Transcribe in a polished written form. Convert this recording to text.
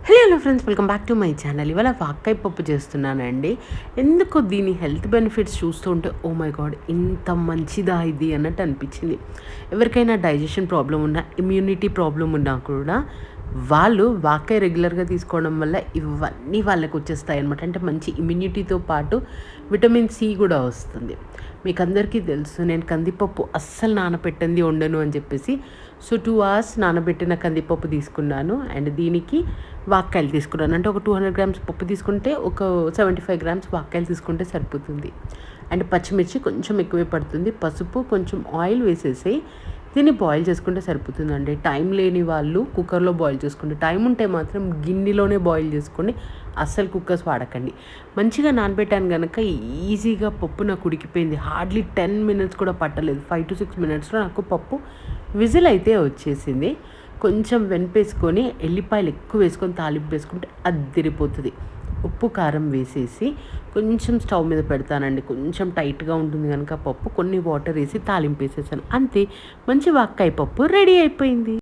Hello friends, welcome back to my channel. ఇవాళ వాక్కాయ పప్పు చేస్తున్నానండి. ఎందుకో దీని హెల్త్ బెనిఫిట్స్ చూస్తుంటే ఓ మై గాడ్, ఇంత మంచిదా ఇది అన్నట్టు అనిపించింది. ఎవరికైనా డైజెషన్ ప్రాబ్లం ఉన్నా, ఇమ్యూనిటీ ప్రాబ్లం ఉన్నా కూడా వాళ్ళు వాక్కాయ రెగ్యులర్గా తీసుకోవడం వల్ల ఇవన్నీ వాళ్ళకి వచ్చేస్తాయి అనమాట. అంటే మంచి ఇమ్యూనిటీతో పాటు విటమిన్ సి కూడా వస్తుంది. మీకు అందరికీ తెలుసు, నేను కందిపప్పు అస్సలు నానబెట్టింది వండను అని చెప్పేసి. సో 2 hours నానబెట్టిన కందిపప్పు తీసుకున్నాను. అండ్ దీనికి వాక్కాయలు తీసుకున్నాను. అంటే ఒక 200 grams పప్పు తీసుకుంటే ఒక 75 grams వాక్కాయలు తీసుకుంటే సరిపోతుంది. అండ్ పచ్చిమిర్చి కొంచెం ఎక్కువే పడుతుంది. పసుపు, కొంచెం ఆయిల్ వేసేసి దీన్ని బాయిల్ చేసుకుంటే సరిపోతుందండి. టైం లేని వాళ్ళు కుక్కర్లో బాయిల్ చేసుకోండి. టైం ఉంటే మాత్రం గిన్నెలోనే బాయిల్ చేసుకోండి. అస్సలు కుక్కర్స్ వాడకండి. మంచిగా నానబెట్టాను కనుక ఈజీగా పప్పు నాకు ఉడికిపోయింది. హార్డ్లీ 10 minutes కూడా పట్టలేదు. 5 to 6 minutesలో నాకు పప్పు విజిల్ అయితే వచ్చేసింది. కొంచెం వెనిపేసుకొని ఎల్లిపాయలు ఎక్కువ వేసుకొని తాలింపు వేసుకుంటే అద్దిరిపోతుంది. ఉప్పు కారం వేసేసి కొంచెం స్టవ్ మీద పెడతానండి. కొంచెం టైట్గా ఉంటుంది కనుక పప్పు కొన్ని వాటర్ వేసి తాలింపు వేసేసాను. అంతే, మంచి వాక్కాయ పప్పు రెడీ అయిపోయింది.